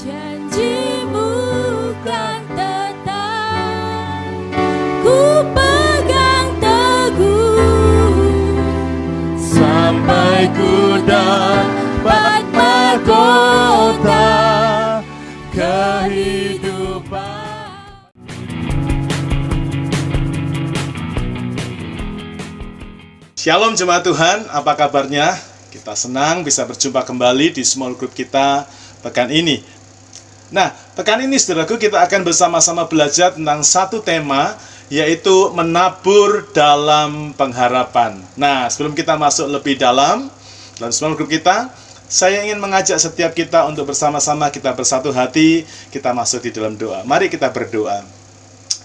Janjimu kan tetap ku pegang teguh sampai ku dapat mahkota kehidupan. Shalom jemaat Tuhan, apa kabarnya? Kita senang bisa berjumpa kembali di small group kita pekan ini. Nah, pekan ini saudaraku kita akan bersama-sama belajar tentang satu tema, yaitu menabur dalam pengharapan. Nah, sebelum kita masuk lebih dalam small group kita, saya ingin mengajak setiap kita untuk bersama-sama kita bersatu hati, kita masuk di dalam doa. Mari kita berdoa.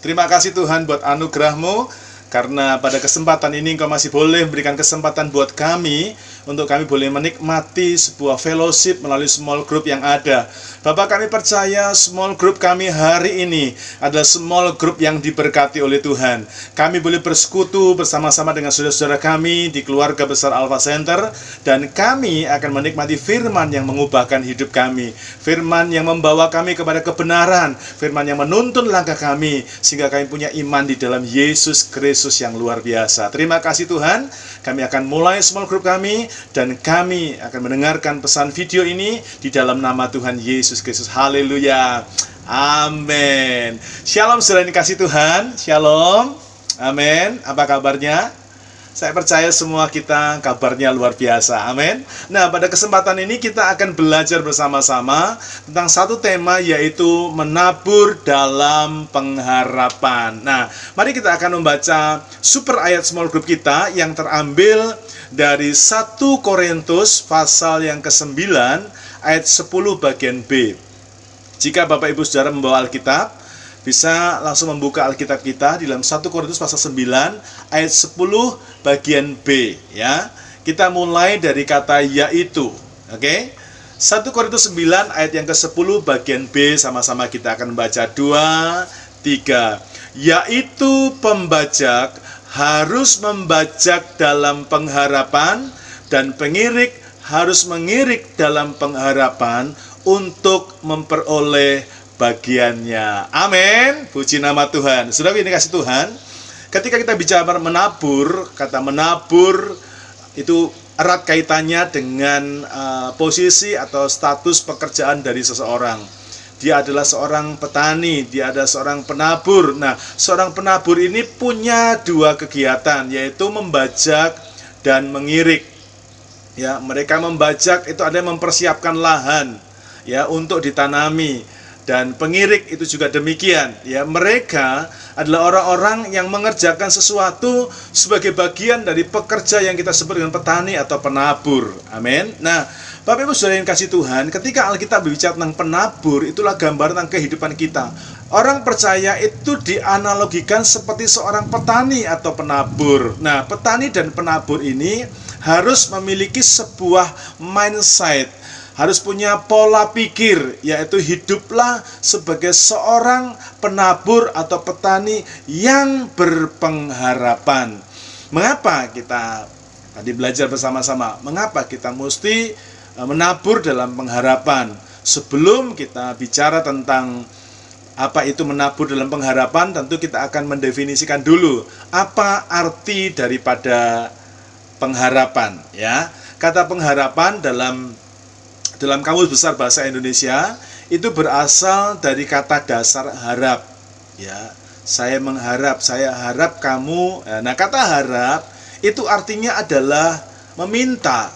Terima kasih Tuhan buat anugerah-Mu, karena pada kesempatan ini Engkau masih boleh memberikan kesempatan buat kami, untuk kami boleh menikmati sebuah fellowship melalui small group yang ada. Bapak, kami percaya small group kami hari ini adalah small group yang diberkati oleh Tuhan. Kami boleh bersekutu bersama-sama dengan saudara-saudara kami di keluarga besar Alpha Center, dan kami akan menikmati firman yang mengubahkan hidup kami, firman yang membawa kami kepada kebenaran, firman yang menuntun langkah kami, sehingga kami punya iman di dalam Yesus Kristus yang luar biasa. Terima kasih Tuhan, kami akan mulai small group kami, dan kami akan mendengarkan pesan video ini di dalam nama Tuhan Yesus Kristus. Haleluya. Amin. Shalom saudara yang dikasih Tuhan. Shalom. Amin. Apa kabarnya? Saya percaya semua kita kabarnya luar biasa. Amin. Nah, pada kesempatan ini kita akan belajar bersama-sama tentang satu tema, yaitu menabur dalam pengharapan. Nah, mari kita akan membaca super ayat small group kita yang terambil dari 1 Korintus pasal yang ke-9 ayat 10 bagian B. Jika Bapak Ibu Saudara membawa Alkitab, bisa langsung membuka Alkitab kita di dalam 1 Korintus pasal 9 ayat 10 bagian B, ya. Kita mulai dari kata yaitu. Oke? 1 Korintus 9 ayat yang ke-10 bagian B, sama-sama kita akan membaca 2, 3. Yaitu pembajak harus membajak dalam pengharapan, dan pengirik harus mengirik dalam pengharapan untuk memperoleh bagiannya. Amin. Puji nama Tuhan. Saudara ini kasih Tuhan, ketika kita bicara menabur, kata menabur itu erat kaitannya dengan posisi atau status pekerjaan dari seseorang. Dia adalah seorang petani, dia adalah seorang penabur. Nah, seorang penabur ini punya dua kegiatan, yaitu membajak dan mengirik. Ya, mereka membajak itu ada yang mempersiapkan lahan, ya, untuk ditanami. Dan pengirik itu juga demikian, ya, mereka adalah orang-orang yang mengerjakan sesuatu sebagai bagian dari pekerja yang kita sebut dengan petani atau penabur. Amin. Nah, Bapak Ibu Saudara yang kasih Tuhan, ketika Alkitab berbicara tentang penabur, itulah gambaran tentang kehidupan kita. Orang percaya itu dianalogikan seperti seorang petani atau penabur. Nah, petani dan penabur ini harus memiliki sebuah mindset, harus punya pola pikir, yaitu hiduplah sebagai seorang penabur atau petani yang berpengharapan. Mengapa kita tadi belajar bersama-sama, mengapa kita mesti menabur dalam pengharapan? Sebelum kita bicara tentang apa itu menabur dalam pengharapan, tentu kita akan mendefinisikan dulu apa arti daripada pengharapan, ya. Kata pengharapan dalam Kamus Besar Bahasa Indonesia itu berasal dari kata dasar harap, ya. Saya mengharap, saya harap kamu. Nah, kata harap itu artinya adalah meminta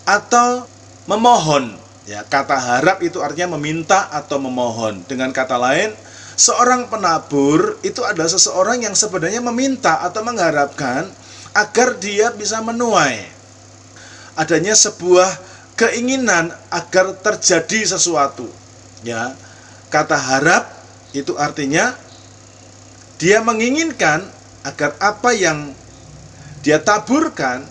atau memohon, ya. Kata harap itu artinya meminta atau memohon. Dengan kata lain, seorang penabur itu adalah seseorang yang sebenarnya meminta atau mengharapkan agar dia bisa menuai adanya sebuah keinginan agar terjadi sesuatu, ya. Kata harap itu artinya dia menginginkan agar apa yang dia taburkan,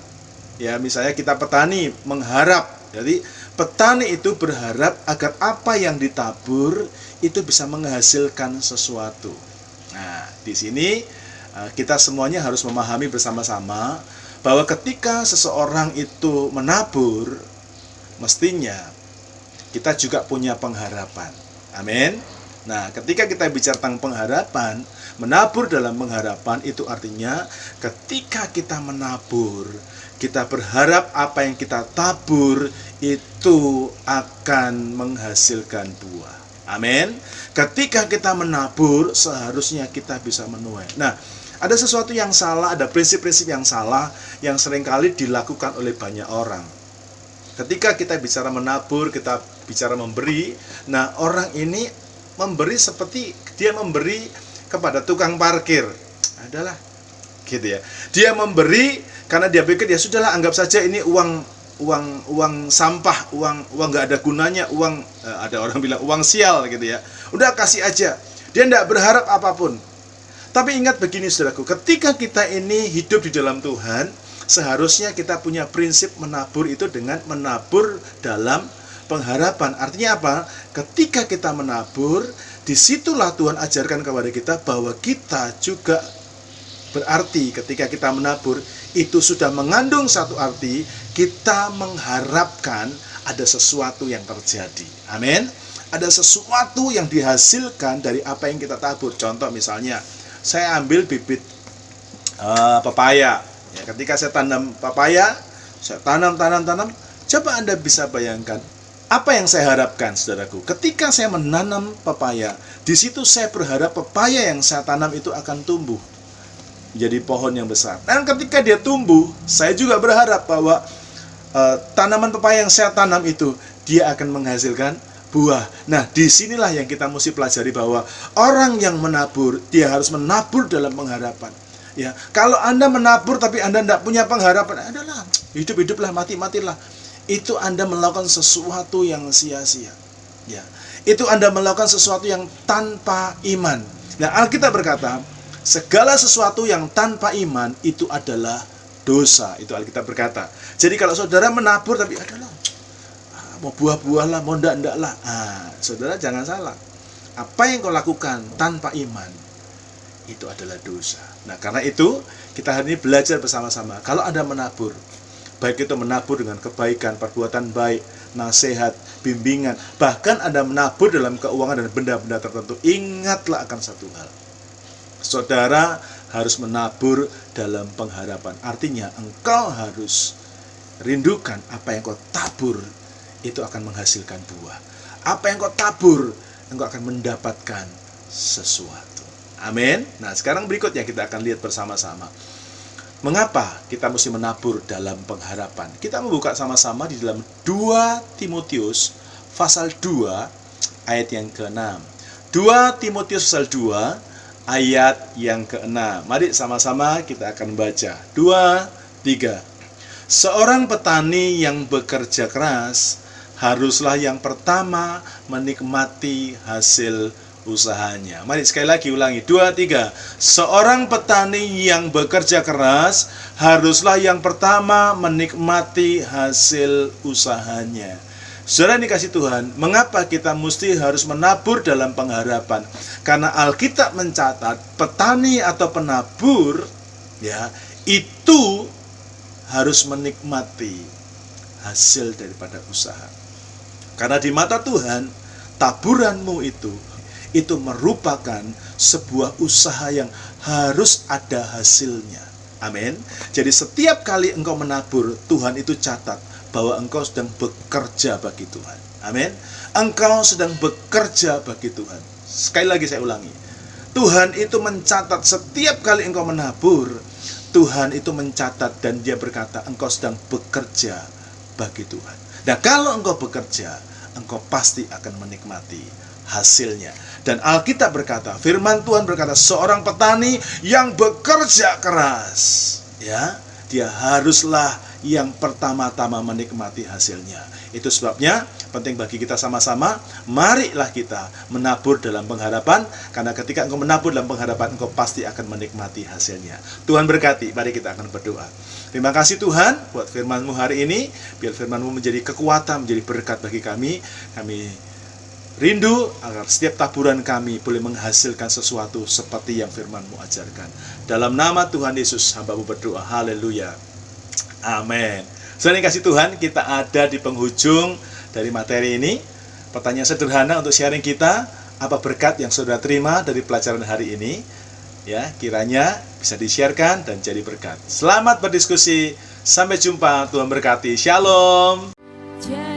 ya, misalnya kita petani mengharap. Jadi petani itu berharap agar apa yang ditabur itu bisa menghasilkan sesuatu. Nah, di sini kita semuanya harus memahami bersama-sama bahwa ketika seseorang itu menabur, mestinya kita juga punya pengharapan. Amin. Nah, ketika kita bicara tentang pengharapan, menabur dalam pengharapan itu artinya ketika kita menabur, kita berharap apa yang kita tabur itu akan menghasilkan buah. Amin. Ketika kita menabur, seharusnya kita bisa menuai. Nah, ada sesuatu yang salah, ada prinsip-prinsip yang salah yang seringkali dilakukan oleh banyak orang. Ketika kita bicara menabur, kita bicara memberi. Nah, orang ini memberi seperti dia memberi kepada tukang parkir. Adalah gitu ya. Dia memberi karena dia pikir ya sudahlah, anggap saja ini uang sampah, uang nggak ada gunanya, ada orang bilang uang sial gitu ya. Udah kasih aja. Dia tidak berharap apapun. Tapi ingat begini saudaraku, ketika kita ini hidup di dalam Tuhan, seharusnya kita punya prinsip menabur itu dengan menabur dalam pengharapan. Artinya apa? Ketika kita menabur, disitulah Tuhan ajarkan kepada kita bahwa kita juga berarti ketika kita menabur, itu sudah mengandung satu arti, kita mengharapkan ada sesuatu yang terjadi. Amin. Ada sesuatu yang dihasilkan dari apa yang kita tabur. Contoh misalnya, saya ambil bibit pepaya. Ya, ketika saya tanam pepaya, saya tanam. Coba Anda bisa bayangkan apa yang saya harapkan, saudaraku. Ketika saya menanam pepaya, di situ saya berharap pepaya yang saya tanam itu akan tumbuh menjadi pohon yang besar. Dan ketika dia tumbuh, saya juga berharap bahwa tanaman pepaya yang saya tanam itu dia akan menghasilkan buah. Nah, disinilah yang kita mesti pelajari bahwa orang yang menabur, dia harus menabur dalam pengharapan. Ya, kalau Anda menabur tapi Anda tidak punya pengharapan, adalah hidup-hiduplah, mati-matilah. Itu Anda melakukan sesuatu yang sia-sia. Ya, itu Anda melakukan sesuatu yang tanpa iman. Nah, Alkitab berkata, segala sesuatu yang tanpa iman itu adalah dosa. Itu Alkitab berkata. Jadi kalau saudara menabur tapi adalah mau buah-buah lah, mau ndak lah. Saudara jangan salah. Apa yang kau lakukan tanpa iman itu adalah dosa. Nah, karena itu kita hari ini belajar bersama-sama. Kalau Anda menabur, baik itu menabur dengan kebaikan, perbuatan baik, nasihat, bimbingan, bahkan Anda menabur dalam keuangan dan benda-benda tertentu, ingatlah akan satu hal. Saudara harus menabur dalam pengharapan. Artinya engkau harus rindukan apa yang kau tabur itu akan menghasilkan buah. Apa yang kau tabur, engkau akan mendapatkan sesuatu. Amin. Nah, sekarang berikutnya kita akan lihat bersama-sama. Mengapa kita mesti menabur dalam pengharapan? Kita membuka sama-sama di dalam 2 Timotius pasal 2 ayat yang ke-6. 2 Timotius pasal 2 ayat yang ke-6. Mari sama-sama kita akan baca. 2, 3. Seorang petani yang bekerja keras haruslah yang pertama menikmati hasil usahanya. Mari sekali lagi ulangi. 2, 3. Seorang petani yang bekerja keras haruslah yang pertama menikmati hasil usahanya. Saudara dikasih Tuhan, mengapa kita mesti harus menabur dalam pengharapan? Karena Alkitab mencatat petani atau penabur ya, itu harus menikmati hasil daripada usaha. Karena di mata Tuhan, taburanmu itu merupakan sebuah usaha yang harus ada hasilnya. Amin. Jadi setiap kali engkau menabur, Tuhan itu catat bahwa engkau sedang bekerja bagi Tuhan. Amin. Engkau sedang bekerja bagi Tuhan. Sekali lagi saya ulangi. Tuhan itu mencatat setiap kali engkau menabur, Tuhan itu mencatat dan dia berkata engkau sedang bekerja bagi Tuhan. Nah, kalau engkau bekerja, engkau pasti akan menikmati hasilnya. Dan Alkitab berkata, firman Tuhan berkata, seorang petani yang bekerja keras, ya, dia haruslah yang pertama-tama menikmati hasilnya. Itu sebabnya penting bagi kita sama-sama, marilah kita menabur dalam pengharapan, karena ketika engkau menabur dalam pengharapan, engkau pasti akan menikmati hasilnya. Tuhan berkati, mari kita akan berdoa. Terima kasih Tuhan buat firman-Mu hari ini, biar firman-Mu menjadi kekuatan, menjadi berkat bagi kami. Kami rindu agar setiap taburan kami boleh menghasilkan sesuatu seperti yang firman-Mu ajarkan. Dalam nama Tuhan Yesus, hamba-Mu berdoa. Haleluya. Amin. Saudara yang kasih Tuhan, kita ada di penghujung dari materi ini. Pertanyaan sederhana untuk sharing kita, apa berkat yang saudara terima dari pelajaran hari ini? Ya, kiranya bisa di-sharekan dan jadi berkat. Selamat berdiskusi. Sampai jumpa. Tuhan berkati. Shalom. Jadi